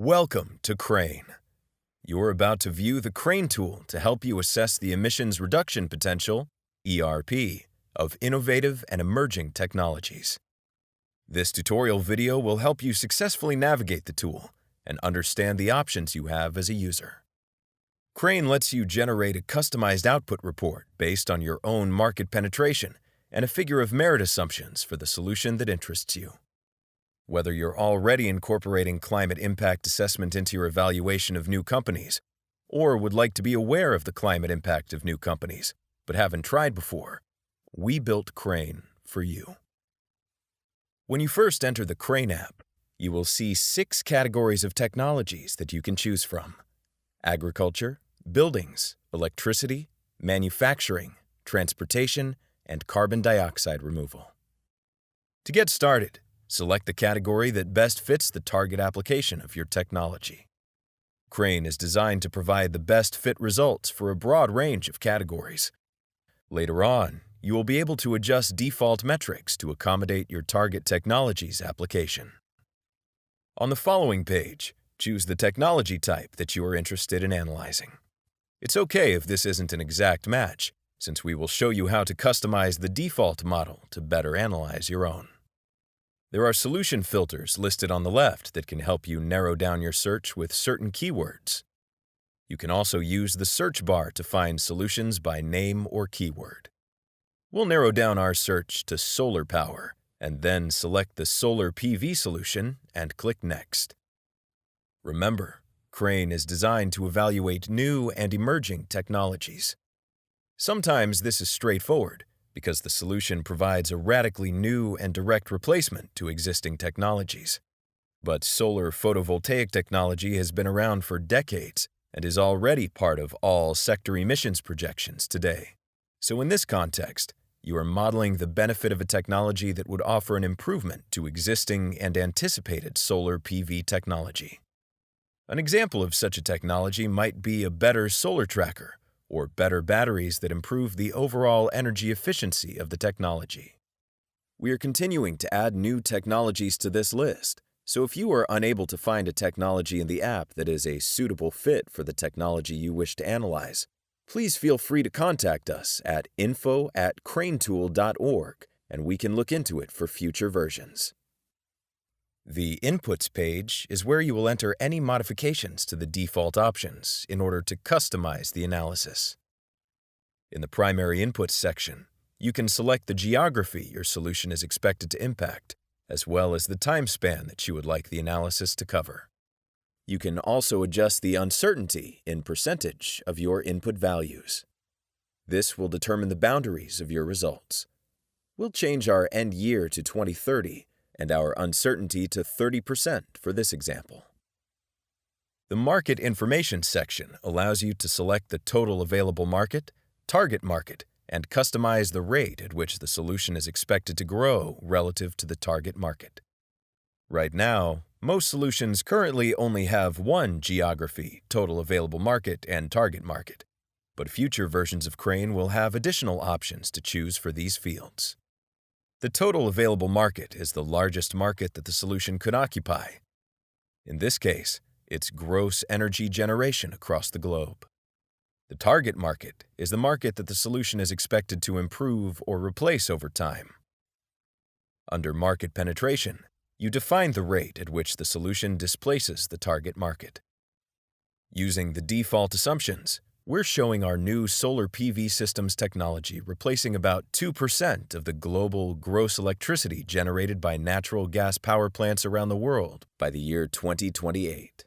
Welcome to Crane. You're about to view the Crane tool to help you assess the emissions reduction potential, ERP, of innovative and emerging technologies. This tutorial video will help you successfully navigate the tool and understand the options you have as a user. Crane lets you generate a customized output report based on your own market penetration and a figure of merit assumptions for the solution that interests you. Whether you're already incorporating climate impact assessment into your evaluation of new companies, or would like to be aware of the climate impact of new companies, but haven't tried before, we built Crane for you. When you first enter the Crane app, you will see 6 categories of technologies that you can choose from: agriculture, buildings, electricity, manufacturing, transportation, and carbon dioxide removal. To get started, select the category that best fits the target application of your technology. Crane is designed to provide the best fit results for a broad range of categories. Later on, you will be able to adjust default metrics to accommodate your target technology's application. On the following page, choose the technology type that you are interested in analyzing. It's okay if this isn't an exact match, since we will show you how to customize the default model to better analyze your own. There are solution filters listed on the left that can help you narrow down your search with certain keywords. You can also use the search bar to find solutions by name or keyword. We'll narrow down our search to solar power and then select the solar PV solution and click Next. Remember, Crane is designed to evaluate new and emerging technologies. Sometimes this is straightforward, because the solution provides a radically new and direct replacement to existing technologies. But solar photovoltaic technology has been around for decades and is already part of all sector emissions projections today. So in this context, you are modeling the benefit of a technology that would offer an improvement to existing and anticipated solar PV technology. An example of such a technology might be a better solar tracker, or better batteries that improve the overall energy efficiency of the technology. We are continuing to add new technologies to this list, so if you are unable to find a technology in the app that is a suitable fit for the technology you wish to analyze, please feel free to contact us at info@cranetool.org and we can look into it for future versions. The Inputs page is where you will enter any modifications to the default options in order to customize the analysis. In the Primary Inputs section, you can select the geography your solution is expected to impact, as well as the time span that you would like the analysis to cover. You can also adjust the uncertainty in percentage of your input values. This will determine the boundaries of your results. We'll change our end year to 2030 and our uncertainty to 30% for this example. The Market Information section allows you to select the total available market, target market, and customize the rate at which the solution is expected to grow relative to the target market. Right now, most solutions currently only have one geography, total available market, and target market, but future versions of Crane will have additional options to choose for these fields. The total available market is the largest market that the solution could occupy. In this case, it's gross energy generation across the globe. The target market is the market that the solution is expected to improve or replace over time. Under market penetration, you define the rate at which the solution displaces the target market. Using the default assumptions, we're showing our new solar PV systems technology replacing about 2% of the global gross electricity generated by natural gas power plants around the world by the year 2028.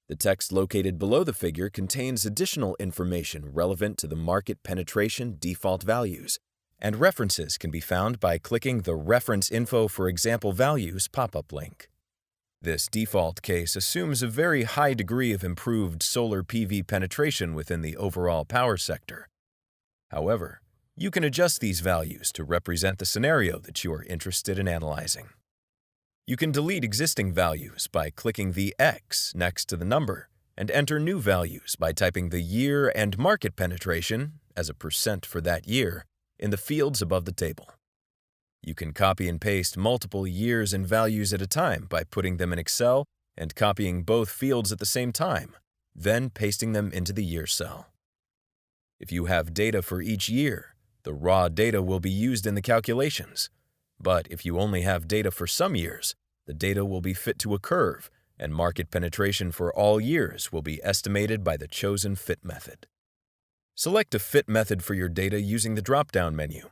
The text located below the figure contains additional information relevant to the market penetration default values, and references can be found by clicking the Reference Info for Example Values pop-up link. This default case assumes a very high degree of improved solar PV penetration within the overall power sector. However, you can adjust these values to represent the scenario that you are interested in analyzing. You can delete existing values by clicking the X next to the number and enter new values by typing the year and market penetration as a percent for that year in the fields above the table. You can copy and paste multiple years and values at a time by putting them in Excel and copying both fields at the same time, then pasting them into the year cell. If you have data for each year, the raw data will be used in the calculations. But if you only have data for some years, the data will be fit to a curve, and market penetration for all years will be estimated by the chosen fit method. Select a fit method for your data using the drop-down menu.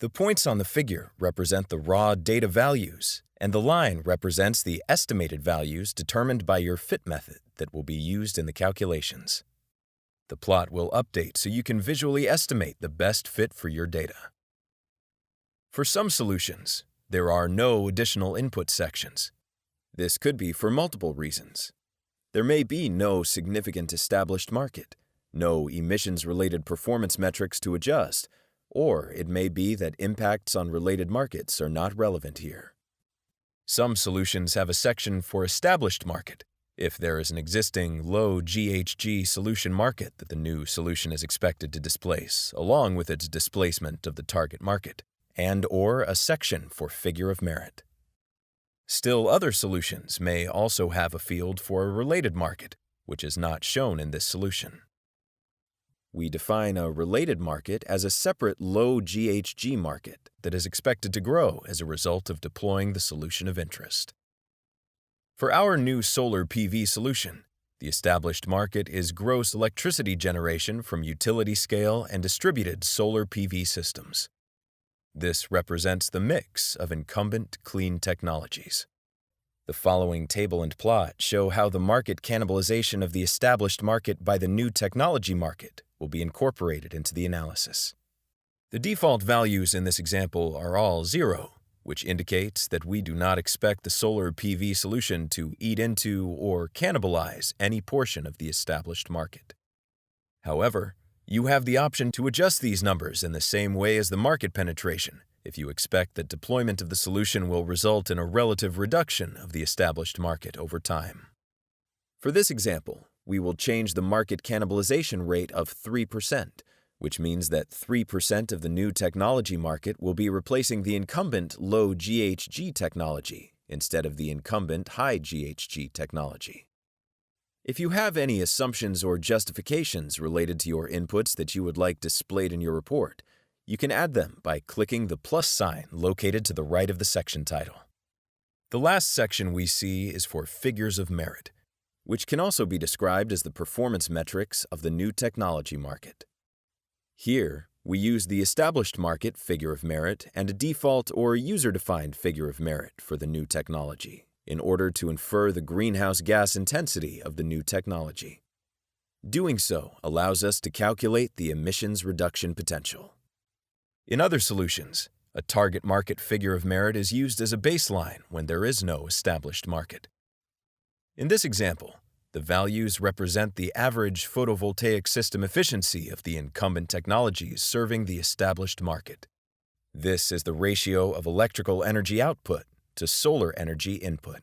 The points on the figure represent the raw data values, and the line represents the estimated values determined by your fit method that will be used in the calculations. The plot will update so you can visually estimate the best fit for your data. For some solutions, there are no additional input sections. This could be for multiple reasons. There may be no significant established market, no emissions-related performance metrics to adjust, or it may be that impacts on related markets are not relevant here. Some solutions have a section for established market, if there is an existing low GHG solution market that the new solution is expected to displace, along with its displacement of the target market, and/or a section for figure of merit. Still, other solutions may also have a field for a related market, which is not shown in this solution. We define a related market as a separate low GHG market that is expected to grow as a result of deploying the solution of interest. For our new solar PV solution, the established market is gross electricity generation from utility-scale and distributed solar PV systems. This represents the mix of incumbent clean technologies. The following table and plot show how the market cannibalization of the established market by the new technology market will be incorporated into the analysis. The default values in this example are all 0, which indicates that we do not expect the solar PV solution to eat into or cannibalize any portion of the established market. However, you have the option to adjust these numbers in the same way as the market penetration if you expect that deployment of the solution will result in a relative reduction of the established market over time. For this example, we will change the market cannibalization rate of 3%, which means that 3% of the new technology market will be replacing the incumbent low GHG technology instead of the incumbent high GHG technology. If you have any assumptions or justifications related to your inputs that you would like displayed in your report, you can add them by clicking the plus sign located to the right of the section title. The last section we see is for figures of merit, which can also be described as the performance metrics of the new technology market. Here, we use the established market figure of merit and a default or user-defined figure of merit for the new technology in order to infer the greenhouse gas intensity of the new technology. Doing so allows us to calculate the emissions reduction potential. In other solutions, a target market figure of merit is used as a baseline when there is no established market. In this example, the values represent the average photovoltaic system efficiency of the incumbent technologies serving the established market. This is the ratio of electrical energy output to solar energy input.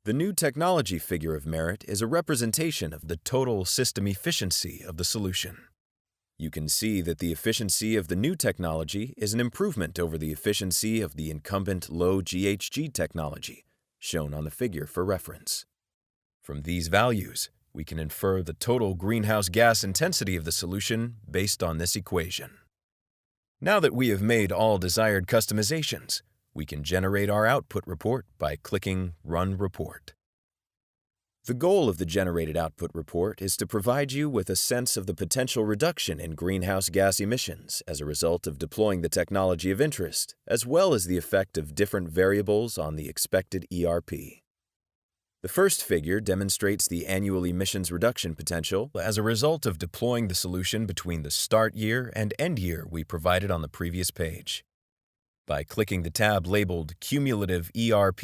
The new technology figure of merit is a representation of the total system efficiency of the solution. You can see that the efficiency of the new technology is an improvement over the efficiency of the incumbent low GHG technology, shown on the figure for reference. From these values, we can infer the total greenhouse gas intensity of the solution based on this equation. Now that we have made all desired customizations, we can generate our output report by clicking Run Report. The goal of the generated output report is to provide you with a sense of the potential reduction in greenhouse gas emissions as a result of deploying the technology of interest, as well as the effect of different variables on the expected ERP. The first figure demonstrates the annual emissions reduction potential as a result of deploying the solution between the start year and end year we provided on the previous page. By clicking the tab labeled Cumulative ERP,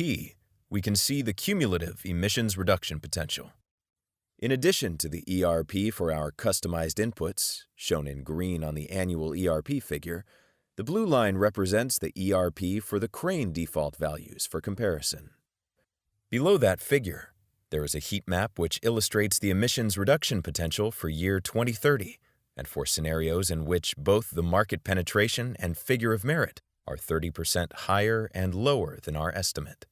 we can see the cumulative emissions reduction potential. In addition to the ERP for our customized inputs, shown in green on the annual ERP figure, the blue line represents the ERP for the crane default values for comparison. Below that figure, there is a heat map which illustrates the emissions reduction potential for year 2030 and for scenarios in which both the market penetration and figure of merit are 30% higher and lower than our estimate.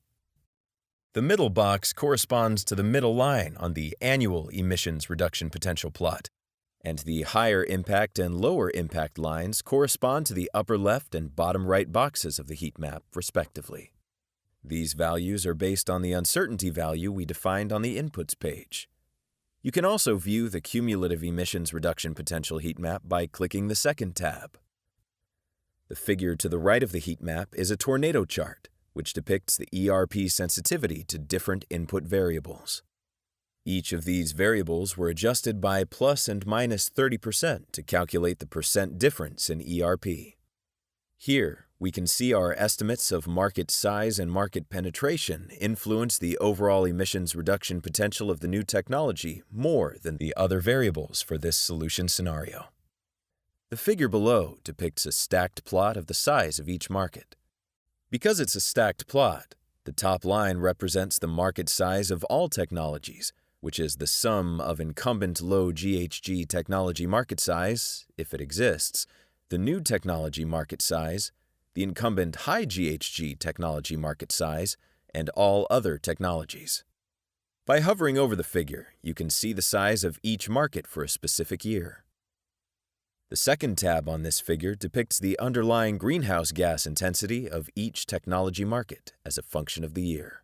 The middle box corresponds to the middle line on the annual emissions reduction potential plot, and the higher impact and lower impact lines correspond to the upper left and bottom right boxes of the heat map, respectively. These values are based on the uncertainty value we defined on the Inputs page. You can also view the cumulative emissions reduction potential heat map by clicking the second tab. The figure to the right of the heat map is a tornado chart, which depicts the ERP sensitivity to different input variables. Each of these variables were adjusted by plus and minus 30% to calculate the percent difference in ERP. Here, we can see our estimates of market size and market penetration influence the overall emissions reduction potential of the new technology more than the other variables for this solution scenario. The figure below depicts a stacked plot of the size of each market. Because it's a stacked plot, the top line represents the market size of all technologies, which is the sum of incumbent low GHG technology market size, if it exists, the new technology market size, the incumbent high GHG technology market size, and all other technologies. By hovering over the figure, you can see the size of each market for a specific year. The second tab on this figure depicts the underlying greenhouse gas intensity of each technology market as a function of the year.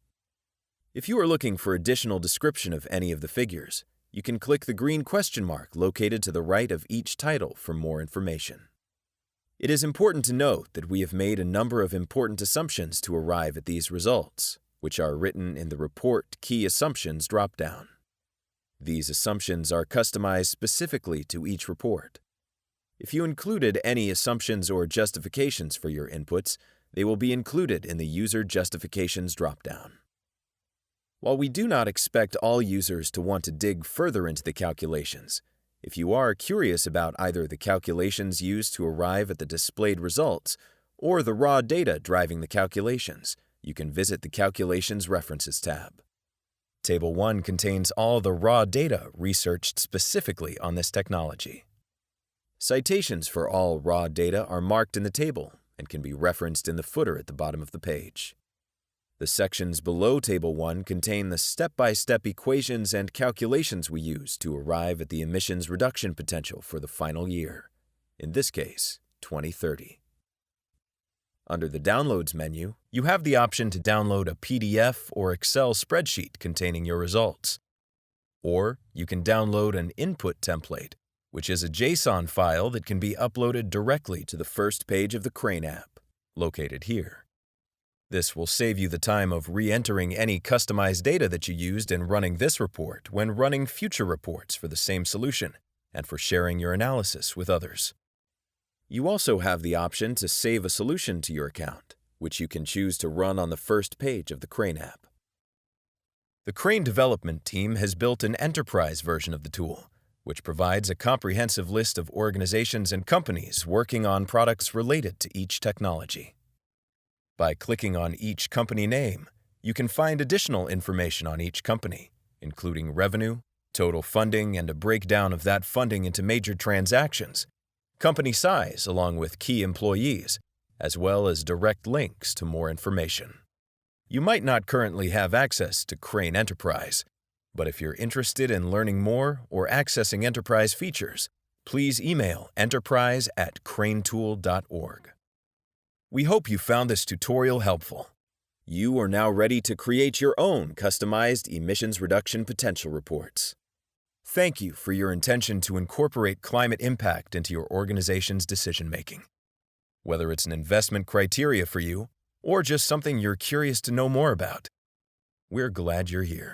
If you are looking for additional description of any of the figures, you can click the green question mark located to the right of each title for more information. It is important to note that we have made a number of important assumptions to arrive at these results, which are written in the Report Key Assumptions dropdown. These assumptions are customized specifically to each report. If you included any assumptions or justifications for your inputs, they will be included in the User Justifications dropdown. While we do not expect all users to want to dig further into the calculations, if you are curious about either the calculations used to arrive at the displayed results or the raw data driving the calculations, you can visit the Calculations References tab. Table 1 contains all the raw data researched specifically on this technology. Citations for all raw data are marked in the table and can be referenced in the footer at the bottom of the page. The sections below Table 1 contain the step-by-step equations and calculations we use to arrive at the emissions reduction potential for the final year, in this case, 2030. Under the Downloads menu, you have the option to download a PDF or Excel spreadsheet containing your results. Or you can download an input template, which is a JSON file that can be uploaded directly to the first page of the Crane app, located here. This will save you the time of re-entering any customized data that you used in running this report when running future reports for the same solution and for sharing your analysis with others. You also have the option to save a solution to your account, which you can choose to run on the first page of the Crane app. The Crane development team has built an enterprise version of the tool, which provides a comprehensive list of organizations and companies working on products related to each technology. By clicking on each company name, you can find additional information on each company, including revenue, total funding, and a breakdown of that funding into major transactions, company size along with key employees, as well as direct links to more information. You might not currently have access to Crane Enterprise, but if you're interested in learning more or accessing enterprise features, please email enterprise@cranetool.org. We hope you found this tutorial helpful. You are now ready to create your own customized emissions reduction potential reports. Thank you for your intention to incorporate climate impact into your organization's decision-making. Whether it's an investment criteria for you or just something you're curious to know more about, we're glad you're here.